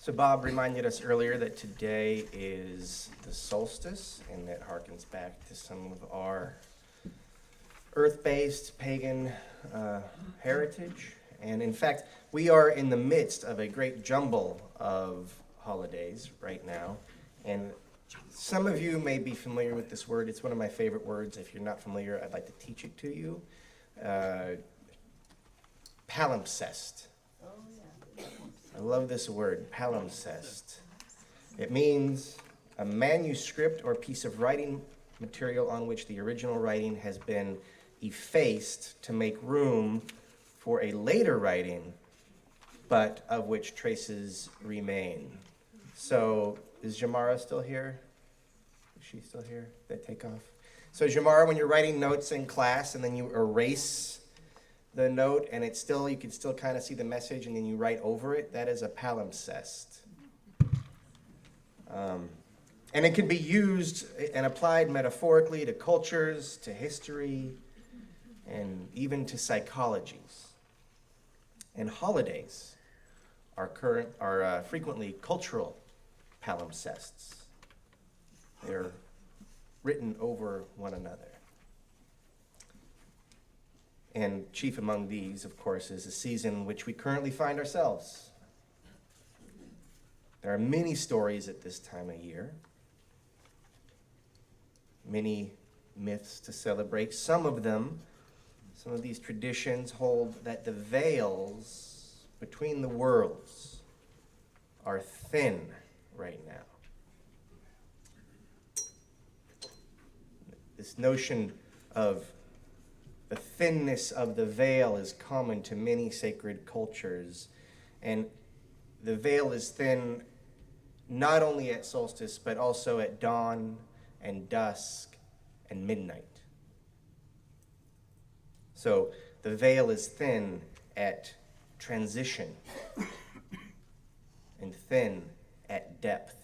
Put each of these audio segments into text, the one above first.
So Bob reminded us earlier that today is the solstice, and that harkens back to some of our earth-based pagan heritage. And in fact, we are in the midst of a great jumble of holidays right now. And some of you may be familiar with this word. It's one of my favorite words. If you're not familiar, I'd like to teach it to you. Palimpsest. I love this word, palimpsest. It means a manuscript or piece of writing material on which the original writing has been effaced to make room for a later writing, but of which traces remain. So, is Jamara still here? Is she still here? Did I take off? So Jamara, when you're writing notes in class and then you erase the note and it's still, you can still kind of see the message and then you write over it, that is a palimpsest. And it can be used and applied metaphorically to cultures, to history, and even to psychologies. And holidays are frequently cultural palimpsests. They're written over one another. And chief among these, of course, is the season in which we currently find ourselves. There are many stories at this time of year, many myths to celebrate. Some of these traditions hold that the veils between the worlds are thin right now. This notion of the thinness of the veil is common to many sacred cultures, and the veil is thin not only at solstice, but also at dawn and dusk and midnight. So the veil is thin at transition and thin at depth.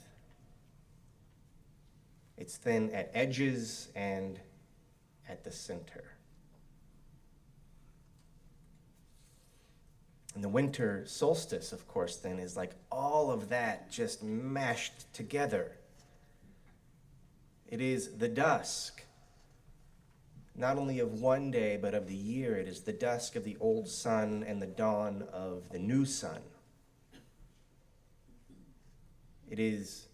It's thin at edges and at the center. And the winter solstice, of course, then is like all of that just mashed together. It is the dusk, not only of one day, but of the year. It is the dusk of the old sun and the dawn of the new sun. It is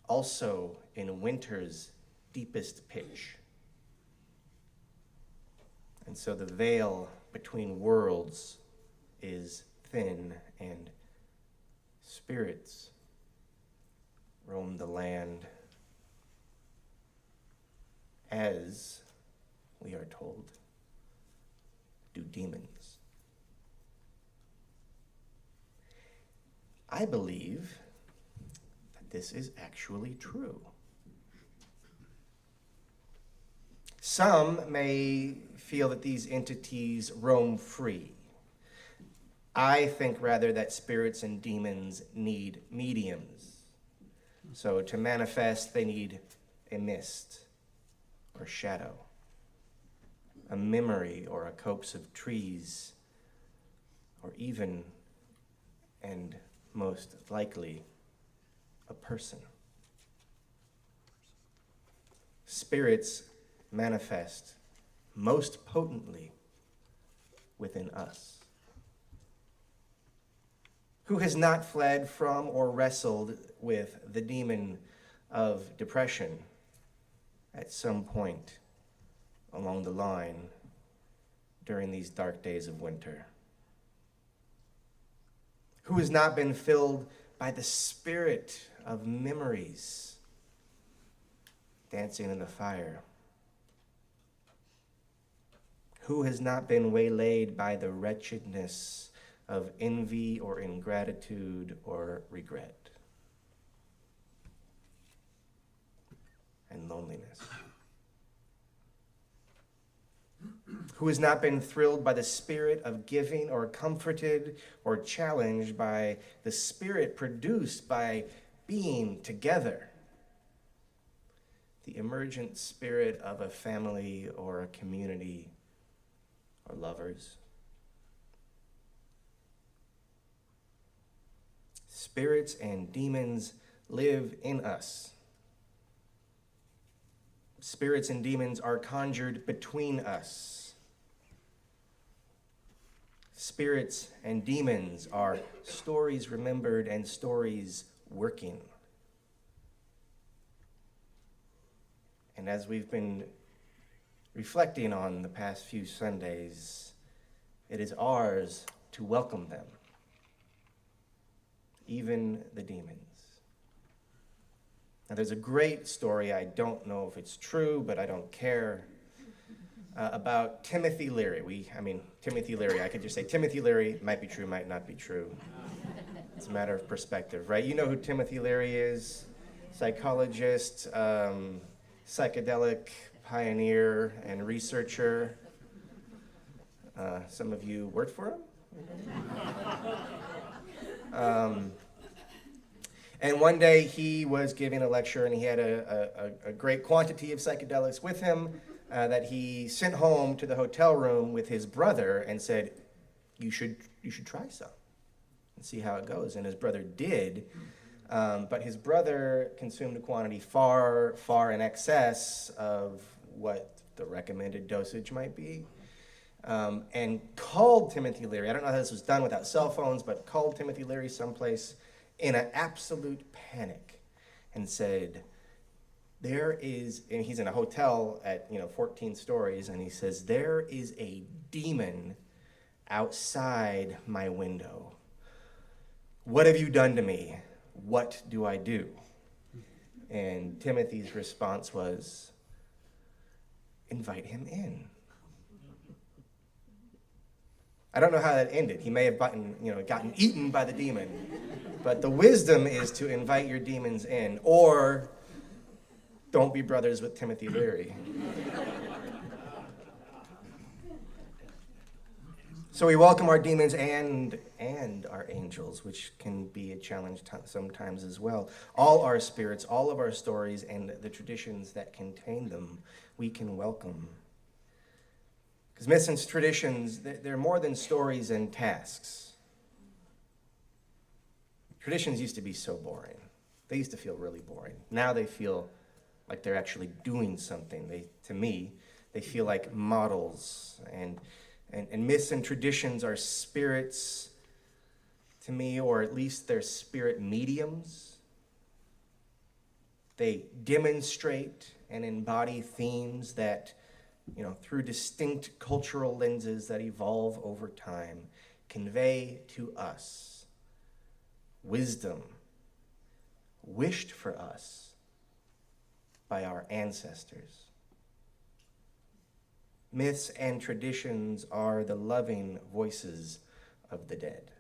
also in winter's deepest pitch. And so the veil between worlds is thin, and spirits roam the land as, we are told, do demons. I believe that this is actually true. Some may feel that these entities roam free. I think rather that spirits and demons need mediums. So to manifest, they need a mist or shadow, a memory or a copse of trees, or even, and most likely, a person. Spirits manifest most potently within us. Who has not fled from or wrestled with the demon of depression at some point along the line during these dark days of winter? Who has not been filled by the spirit of memories dancing in the fire? Who has not been waylaid by the wretchedness of envy or ingratitude or regret and loneliness? Who has not been thrilled by the spirit of giving or comforted or challenged by the spirit produced by being together? The emergent spirit of a family or a community or lovers. Spirits and demons live in us. Spirits and demons are conjured between us. Spirits and demons are stories remembered and stories working. And as we've been reflecting on the past few Sundays, it is ours to welcome them, even the demons. Now, there's a great story, I don't know if it's true, but I don't care, about Timothy Leary. Timothy Leary, I could just say Timothy Leary, might be true, might not be true. It's a matter of perspective, right? You know who Timothy Leary is? Psychologist, psychedelic pioneer and researcher. Some of you worked for him? And one day he was giving a lecture, and he had a great quantity of psychedelics with him that he sent home to the hotel room with his brother and said, you should try some and see how it goes. And his brother did, but his brother consumed a quantity far, far in excess of what the recommended dosage might be, and called Timothy Leary. I don't know how this was done without cell phones, but called Timothy Leary someplace in an absolute panic and said, and he's in a hotel at 14 stories, and he says, there is a demon outside my window. What have you done to me? What do I do? And Timothy's response was, invite him in. I don't know how that ended. He may have gotten eaten by the demon. But the wisdom is to invite your demons in, or don't be brothers with Timothy Leary. So we welcome our demons and our angels, which can be a challenge sometimes as well. All our spirits, all of our stories, and the traditions that contain them, we can welcome. Because myths and traditions, they're more than stories and tasks. Traditions used to be so boring. They used to feel really boring. Now they feel like they're actually doing something. To me, they feel like models. And myths and traditions are spirits to me, or at least they're spirit mediums. They demonstrate and embody themes that, through distinct cultural lenses that evolve over time, convey to us wisdom wished for us by our ancestors. Myths and traditions are the loving voices of the dead.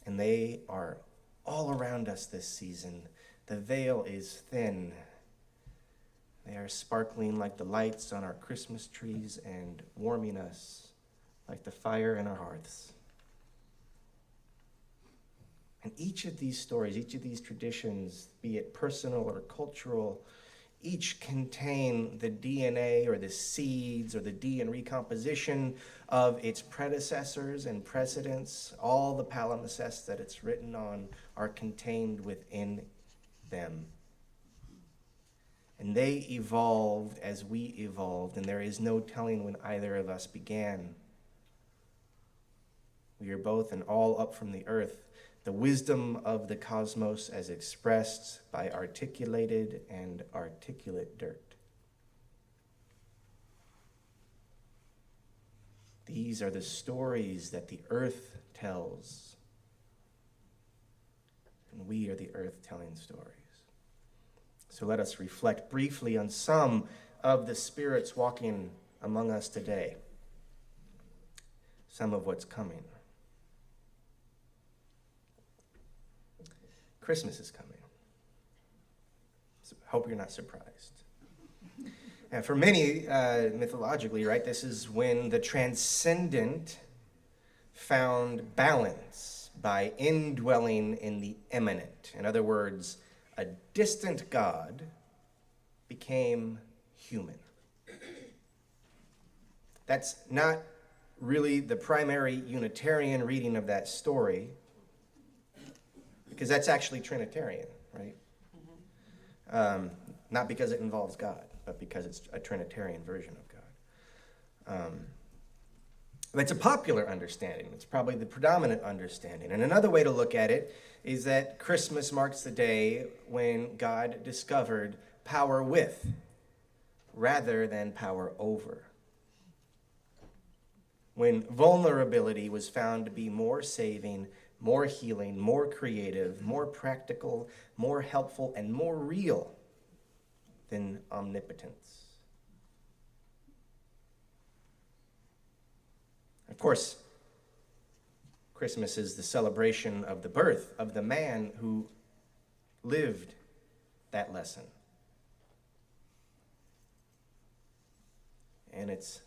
And they are all around us this season. The veil is thin. They are sparkling like the lights on our Christmas trees and warming us like the fire in our hearths. And each of these stories, each of these traditions, be it personal or cultural, each contain the DNA or the seeds or the DNA recomposition of its predecessors and precedents. All the palimpsests that it's written on are contained within them. And they evolved as we evolved, and there is no telling when either of us began. We are both and all up from the earth, the wisdom of the cosmos as expressed by articulated and articulate dirt. These are the stories that the earth tells, and we are the earth telling stories. So let us reflect briefly on some of the spirits walking among us today, some of what's coming. Christmas is coming. So hope you're not surprised. And for many, mythologically, right, this is when the transcendent found balance by indwelling in the immanent. In other words, a distant God became human. That's not really the primary Unitarian reading of that story, because that's actually Trinitarian, right? Not because it involves God, but because it's a Trinitarian version of God. It's a popular understanding. It's probably the predominant understanding. And another way to look at it is that Christmas marks the day when God discovered power with rather than power over. When vulnerability was found to be more saving, more healing, more creative, more practical, more helpful, and more real than omnipotence. Of course, Christmas is the celebration of the birth of the man who lived that lesson. And it's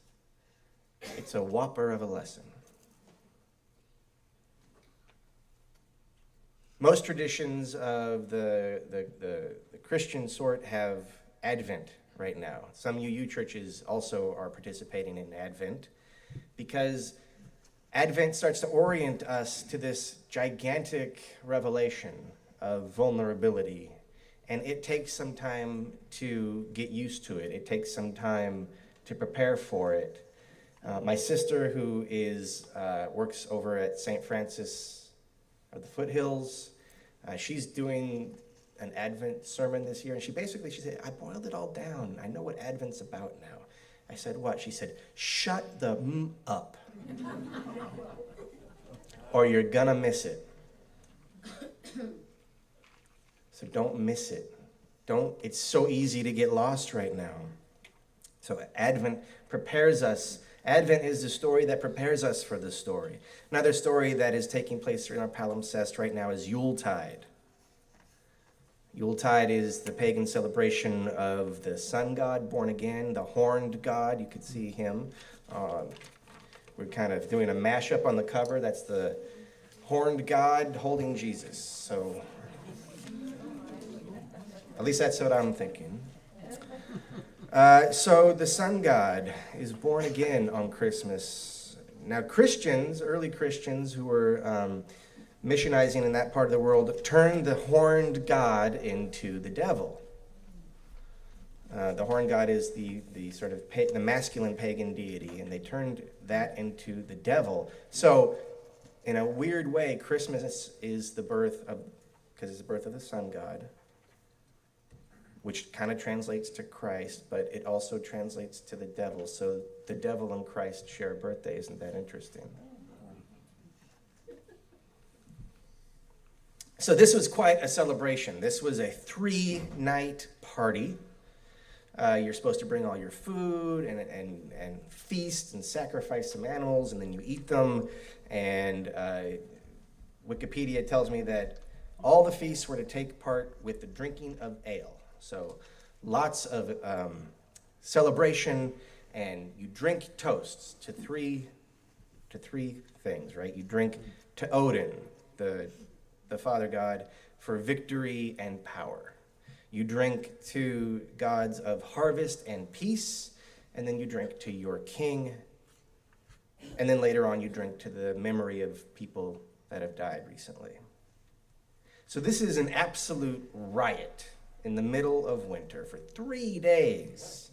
a whopper of a lesson. Most traditions of the Christian sort have Advent right now. Some UU churches also are participating in Advent because Advent starts to orient us to this gigantic revelation of vulnerability. And it takes some time to get used to it. It takes some time to prepare for it. My sister, who works over at St. Francis of the Foothills, she's doing an Advent sermon this year, and she said, I boiled it all down. I know what Advent's about now. I said, what? She said, shut the up, or you're gonna miss it. So don't miss it. It's so easy to get lost right now. So Advent prepares us. Advent is the story that prepares us for the story. Another story that is taking place in our palimpsest right now is Yuletide. Yuletide is the pagan celebration of the sun god born again, the horned god. You could see him. We're kind of doing a mashup on the cover. That's the horned god holding Jesus. So at least that's what I'm thinking. So the sun god is born again on Christmas. Now Christians, early Christians who were missionizing in that part of the world, turned the horned god into the devil. The horned god is the sort of the masculine pagan deity, and they turned that into the devil. So in a weird way, Christmas is the birth of, because it's the birth of the sun god, which kind of translates to Christ, but it also translates to the devil. So the devil and Christ share a birthday. Isn't that interesting? So this was quite a celebration. This was a 3-night party. You're supposed to bring all your food and feast and sacrifice some animals, and then you eat them. And Wikipedia tells me that all the feasts were to take part with the drinking of ale. So lots of celebration, and you drink toasts to three things, right? You drink to Odin, the Father God, for victory and power. You drink to gods of harvest and peace, and then you drink to your king. And then later on, you drink to the memory of people that have died recently. So this is an absolute riot in the middle of winter for 3 days.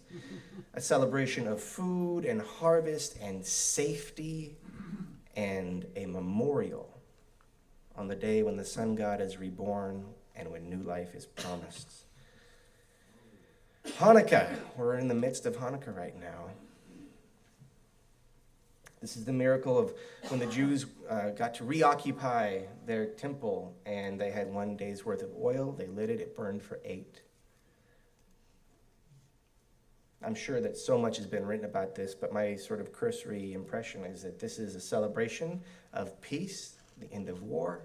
A celebration of food and harvest and safety, and a memorial on the day when the sun god is reborn and when new life is promised. Hanukkah. We're in the midst of Hanukkah right now. This is the miracle of when the Jews got to reoccupy their temple, and they had 1 day's worth of oil. They lit it. It burned for 8. I'm sure that so much has been written about this, but my sort of cursory impression is that this is a celebration of peace, the end of war,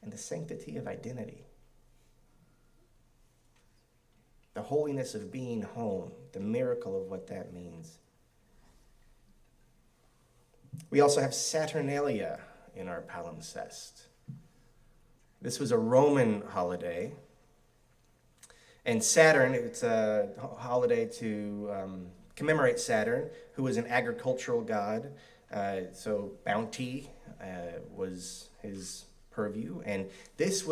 and the sanctity of identity. The holiness of being home, the miracle of what that means. We also have Saturnalia in our palimpsest. This was a Roman holiday. And Saturn, it's a holiday to commemorate Saturn, who was an agricultural god. So bounty was his purview. And this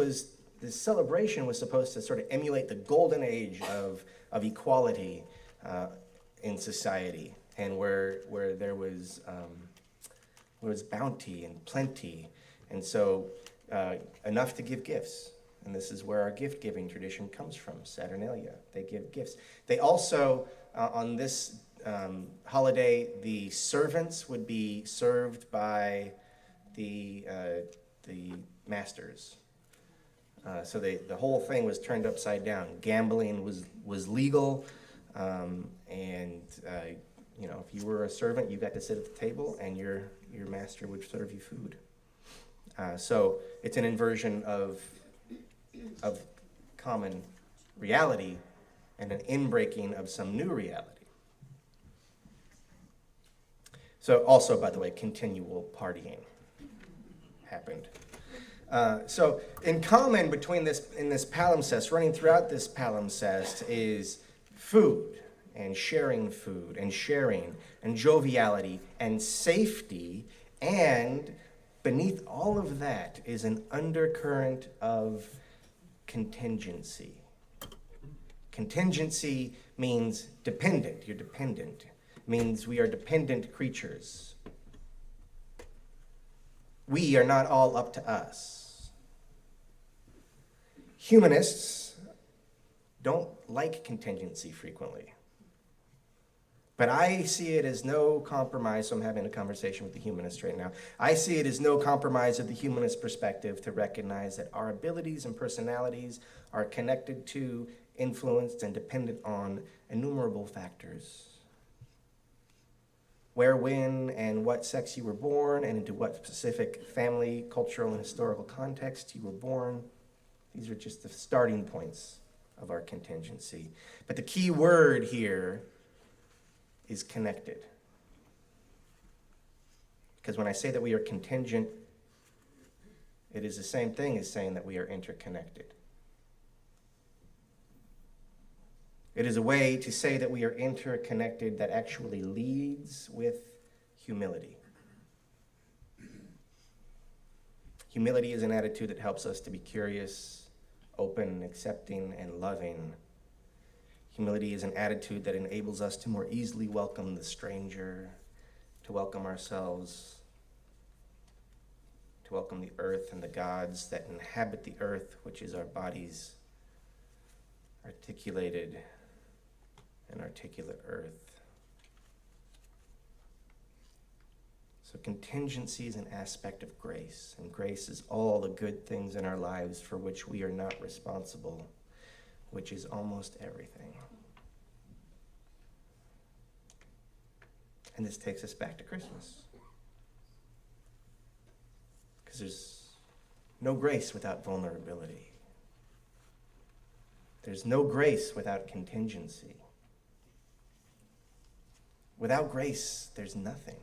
celebration was supposed to sort of emulate the golden age of equality in society, and where there was bounty and plenty, and so enough to give gifts. And this is where our gift-giving tradition comes from, Saturnalia. They give gifts. They also, on this holiday, the servants would be served by the masters. So the whole thing was turned upside down. Gambling was legal, and if you were a servant, you got to sit at the table, and your master would serve you food. So it's an inversion of common reality and an inbreaking of some new reality. So also, by the way, continual partying happened. So in common between in this palimpsest, running throughout this palimpsest, is food and sharing and joviality and safety, and beneath all of that is an undercurrent of contingency. Contingency means dependent. You're dependent. It means we are dependent creatures. We are not all up to us. Humanists don't like contingency frequently. But I see it as no compromise, so I'm having a conversation with the humanist right now. I see it as no compromise of the humanist perspective to recognize that our abilities and personalities are connected to, influenced, and dependent on innumerable factors. Where, when, and what sex you were born, and into what specific family, cultural, and historical context you were born. These are just the starting points of our contingency. But the key word here is connected. Because when I say that we are contingent, it is the same thing as saying that we are interconnected. It is a way to say that we are interconnected that actually leads with humility. Humility is an attitude that helps us to be curious, open, accepting, and loving. Humility is an attitude that enables us to more easily welcome the stranger, to welcome ourselves, to welcome the earth and the gods that inhabit the earth, which is our bodies, articulated and articulate earth. So contingency is an aspect of grace, and grace is all the good things in our lives for which we are not responsible, which is almost everything. And this takes us back to Christmas. Because there's no grace without vulnerability. There's no grace without contingency. Without grace, there's nothing.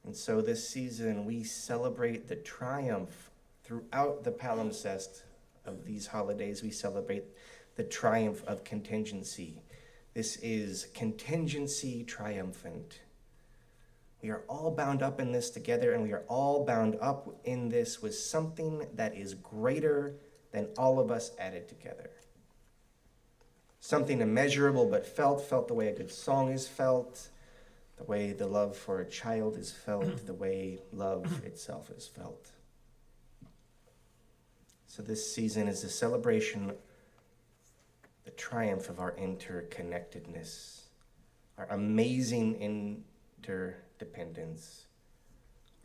And so this season, we celebrate the triumph throughout the palimpsest of these holidays. We celebrate the triumph of contingency. This is contingency triumphant. We are all bound up in this together, and we are all bound up in this with something that is greater than all of us added together. Something immeasurable but felt the way a good song is felt, the way the love for a child is felt, the way love itself is felt. So this season is a celebration, the triumph of our interconnectedness, our amazing interdependence,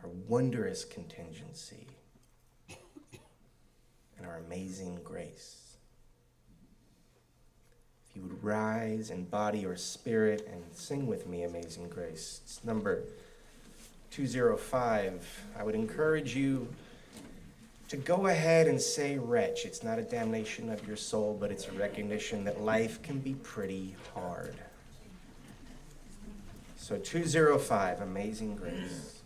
our wondrous contingency, and our amazing grace. If you would rise in body or spirit and sing with me, Amazing Grace. It's number 205. I would encourage you to go ahead and say wretch. It's not a damnation of your soul, but it's a recognition that life can be pretty hard. So 205, Amazing Grace.